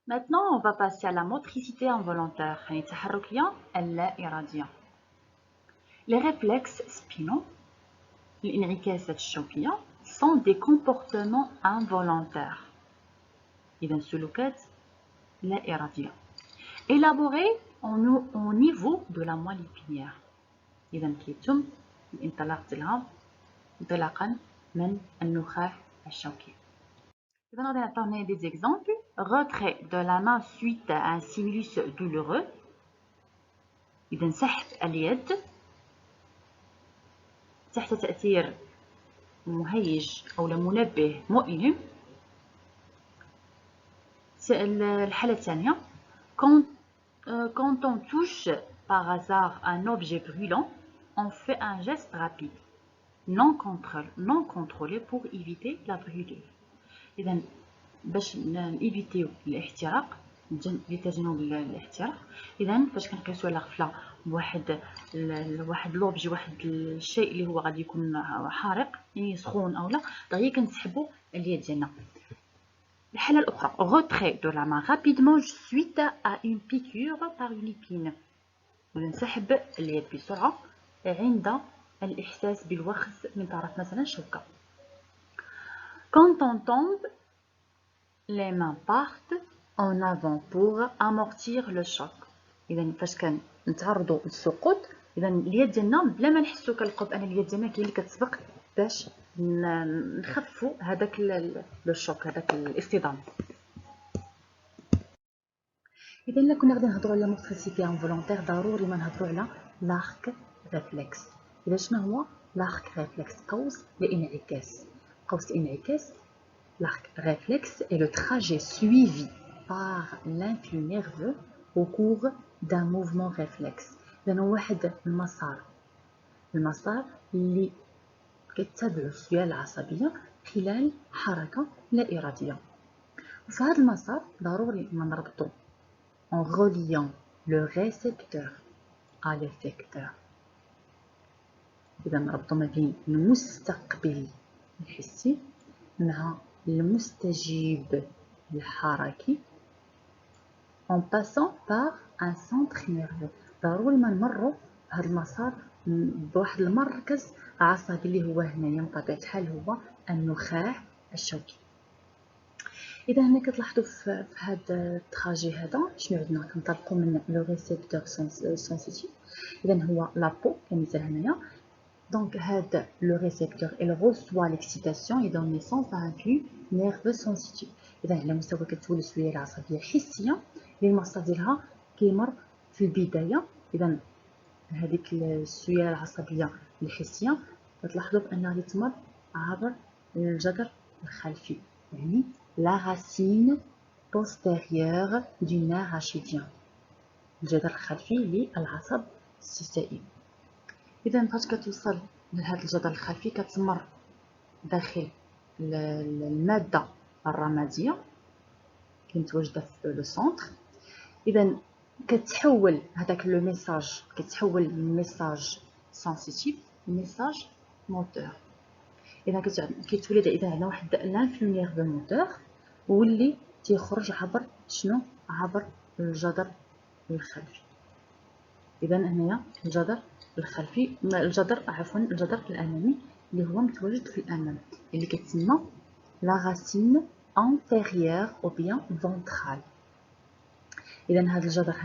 Maintenant, on va passer à la motricité involontaire, يعني التحركية اللا إرادية. Les réflexes spinaux, الانعكاسات الشوكية, sont des comportements involontaires. إذا سلوكات لا إرادية. Élaborés au niveau de la moelle épinière. إذا كيتم الانطلاق ديالها انطلاقا من النخاع الشوكي. إذا غادي نعطيو هنايا des exemples. Retrait de la main suite à un stimulus douloureux. إذا سحب اليد تحت تأثير مهيج أو منبه مؤلم. الحالة الثانية quand on touche par hasard un objet brûlant, on fait un geste rapide non contrôlé pour éviter la brûlure. إذا باش نيفيتيو الاحتراق لتجنب الاحتراق. اذا فاش كنقيسوا على غفله بواحد لوبجي واحد الشيء اللي هو غادي يكون حارق يعني سخون اولا دغيا كنسحبوا اليد ديالنا. الحاله الاخرى retrait de la main rapidement suite à une piqûre par une épine. نسحب اليد بسرعه عند الاحساس بالوخز من طرف مثلا شوكه. quand on tombe, les mains partent en avant pour amortir le choc. إذا فاش كنتعرضوا للسقوط إذا اليد ديالنا بلا ما نحسوا كنلقاو بأن اليد ديالنا هي اللي كتسبق باش نخفوا هذاك لو شوك هذاك الاصطدام. إذا إلا كنا غادي نهضروا على موتريسيتي انفولونتير ضروري ما نهضروا على لارك ريفلكس. إذا شنو هو لارك ريفلكس؟ قوس الانعكاس. قوس الانعكاس l'arc réflexe est le trajet suivi par l'influx nerveux au cours d'un mouvement réflexe. إذا هو واحد المسار اللي كتتبعو السيالة العصبية خلال حركة لا إرادية. وفي هذا المسار ضروري ما نربطو en reliant le récepteur à l'effecteur. إذا نربطو ما بين المستقبل الحسي مع المستجيب الحركي en passant par un centre nerveux. ضروري ما نمروا بهذا المسار بواحد المركز عصبي اللي هو هنايا من طبيعة الحال هو النخاع الشوكي. اذا هنا كتلاحظوا في هذا التراجي هذا شنو عندنا كنطلقوا من لو ريسبتور سنسيتيف. اذا هو لابو كمثال هنايا. Donc, le récepteur il reçoit l'excitation et donne naissance à un flux nerveux sensitif. إذا على مستوى كتولد السوية العصبية الحسية اللي المصدر ديالها كيمر في البداية. إذا هذيك السوية العصبية الحسية كتلاحظوا بأنها غادي تمر عبر الجدر الخلفي يعني la racine postérieure du nerf rachidien. الجدر الخلفي للعصب السيسائي. إذا فاش كتوصل لهذا الجدر الخلفي كتمر داخل المادة الرمادية كمتواجدة في لو سونتر. إذا كتحول هذاك لو ميساج كتحول من ميساج سنسيتيف لميساج موتور. إذا كيتولد إذا عندنا واحد لانفلو نيرفو موتور واللي تيخرج عبر شنو عبر الجدر الخلفي. إذا هنايا الجدر الخلفي الجدر الأمامي اللي هو متواجد في الأمام اللي كتسمى لا racine antérieure ou bien ventrale. إذا هذا الجدر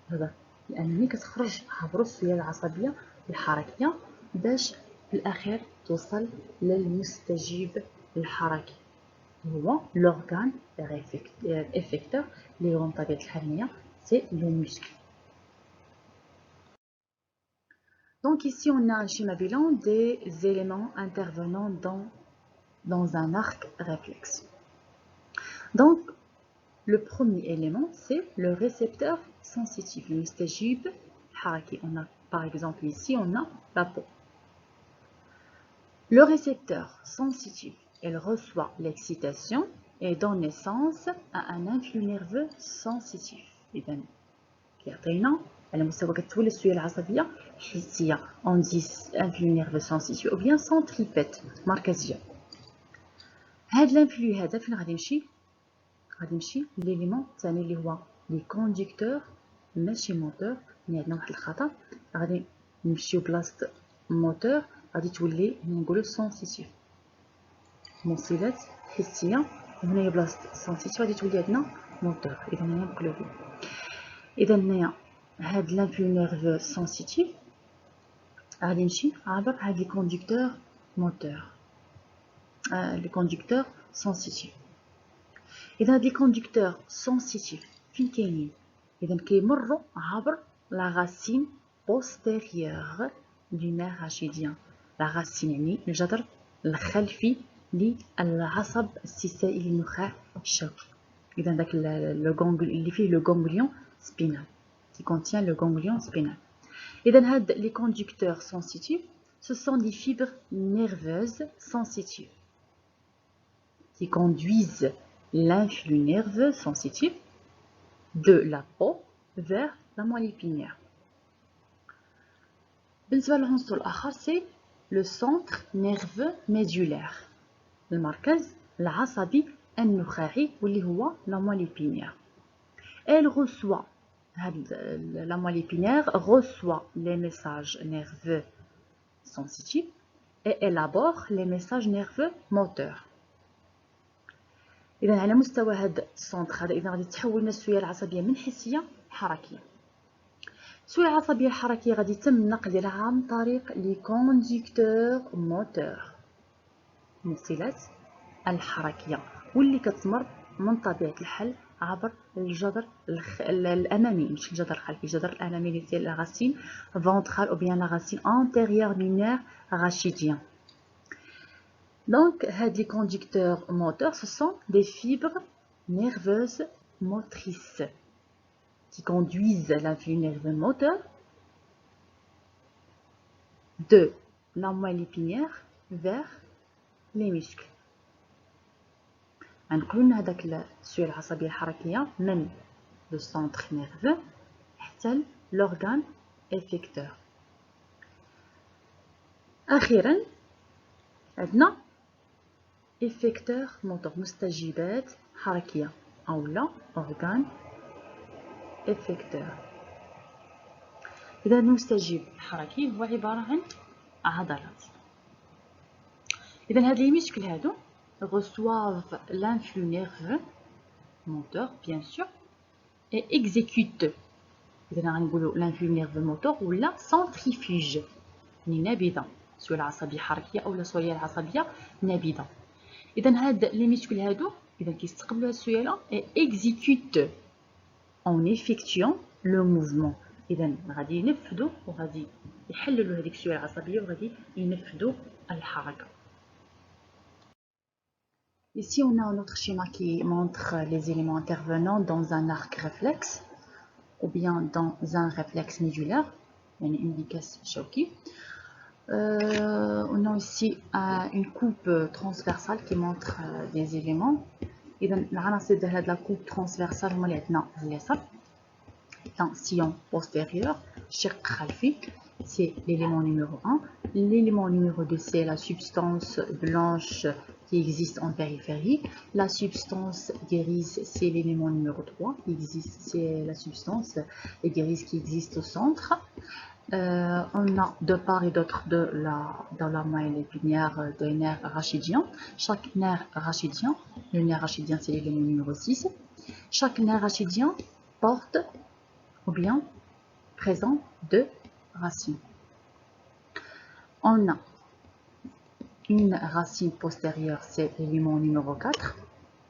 هذا الأمامي كتخرج عبر السوية العصبية الحركية باش في الأخير توصل للمستجيب الحركي هو l'organe effecteur اللي هو من طبيعة الحال هنايا سي لو muscle. Donc ici, on a un schéma bilan des éléments intervenant dans un arc réflexe. Donc, le premier élément, c'est le récepteur sensitif, le mustajib haraki. On a, par exemple, ici, on a la peau. Le récepteur sensitif, il reçoit l'excitation et donne naissance à un influx nerveux sensitif. إذن كيعطينا على مستوى كتولد السوية العصبية الحسية اون دي انفلو نيرفو سنسيتيف او بيان سنتريبيت مركزية. هاد الانفلو هذا فين غادي يمشي غادي نمشي لليليمون الثاني اللي هو لي كونديكتور ماشي موتور. يعني عندنا واحد الخطا، غادي نمشيو بلاصه موتور غادي تولي هنا نقولوا سونسيتيف، موصلات حسيه، وهنايا بلاصه سونسيتيف غادي تولي عندنا موتور. اذا هنا مقلوبين. اذا هنايا هاد لانفلو نيرفو سونسيتيف غادي يمشي عبر هاد لي كونديكتور موتور، لي كونديكتور سونسيتيف. اذا هاد لي كونديكتور سونسيتيف فين كاينين؟ اذا كيمروا عبر لا راسين بوستيريور دو نير راشيديان. لا راسين يعني الجذر الخلفي للعصب السيسائي للنخاع الشوكي. اذا داك لو غونغل اللي فيه لو غونغليون سبينال qui contient le ganglion spinal. اذا هاد لي كونديكتور سونسيتيف ce sont des fibres nerveuses sensitives qui conduisent l'influx nerveux sensitif de la peau vers la moelle épinière. بالنسبة للعنصر الآخر c'est le centre nerveux médulaire، المركز العصبي النخاعي واللي هو la moelle épinière. Elle reçoit la moelle épinière reçoit les messages nerveux sensitifs et élabore les messages nerveux moteurs. إذا على مستوى هذا السونتر هذا إذا غادي تحول لنا السويه العصبيه من حسيه لحركيه. السويه العصبيه الحركيه غادي يتم النقل ديالها عن طريق لي كونديكتور موتور، الموصلات الحركيه، واللي كتمر من طبيعه الحال عبر الجذر الامامي، ماشي الجذر الخلفي، الجذر الامامي اللي ديال لا راسين فونترال او بيان لا راسين انتيريور دو نير راشيديان. Donc, les conducteurs moteurs, ce sont des fibres nerveuses motrices qui conduisent l'influx nerveux moteur de la moelle épinière vers les muscles. غنقولوا هذاك السويه العصبيه الحركيه من le centre nerveux حتى l'organe effecteur. أخيرا عندنا effecteur moteur، مستجيبات حركية أو لا organe effecteur. إذا المستجيب الحركي هو عبارة عن عضلات. إذا هاد لي muscles هادو reçoivent l'influx nerveux moteur bien sûr et exécutent. إذا غنقولوا l'influx nerveux moteur ولا centrifuge يعني نابضة، السويه العصبية حركية أو السويه العصبية نابضة. إذا هاد لي ميسكل هادو إذا كيستقبلوا هاد السيالة et exécutent en effectuant le mouvement. إذا غادي ينفذوا وغادي يحللوا هذيك السيالة العصبية وغادي ينفذوا الحركة. Ici on a un autre schéma qui montre les éléments intervenant dans un arc réflexe ou bien dans un réflexe médulaire يعني indicace Shawki. On a aussi une coupe transversale qui montre des éléments. إذا العناصر ديال هاد لا coupe transversale هما اللي عندنا في اليسار. un sillon postérieur شق خلفي c'est l'élément numéro 1. L'élément numéro 2 c'est la substance blanche qui existe en périphérie. La substance grise c'est l'élément numéro 3 qui existe, c'est la substance grise qui existe au centre. On a de part et d'autre dans la moelle épinière des nerfs rachidiens. Chaque nerf rachidien, le nerf rachidien c'est l'élément numéro 6. Chaque nerf rachidien porte ou bien présente deux racines. On a une racine postérieure, c'est l'élément numéro 4.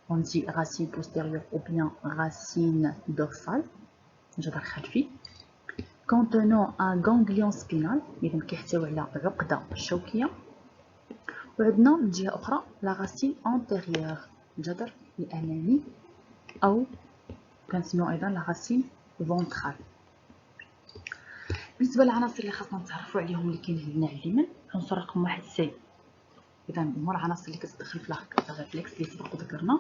On dit racine postérieure ou bien racine dorsale. جذر خلفي. contenant un ganglion spinal إذا كيحتوي على عقدة شوكية. وعندنا من جهة أخرى لا راسين انتيريور الجذر الأمامي أو كنسميو أيضا لا راسين فونترال. بالنسبة للعناصر اللي خاصنا نتعرفوا عليهم اللي كاينين هنا على اليمين، عنصر رقم 1 سي. إذا هما العناصر اللي كتدخل في الريفلكس اللي سبق ذكرنا.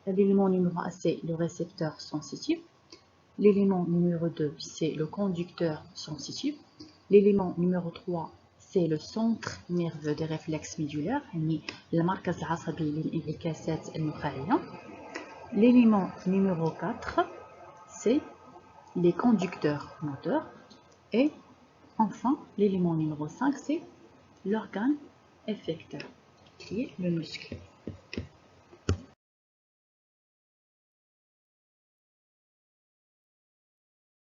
l'élément numéro 1 c'est le récepteur sensitif. L'élément numéro 2, c'est le conducteur sensitif. L'élément numéro 3, c'est le centre nerveux des réflexes médulaires, يعني المركز العصبي للانعكاسات النخاعية. L'élément numéro 4, c'est les conducteurs moteurs. Et enfin, l'élément numéro 5, c'est l'organe effecteur, qui est le muscle.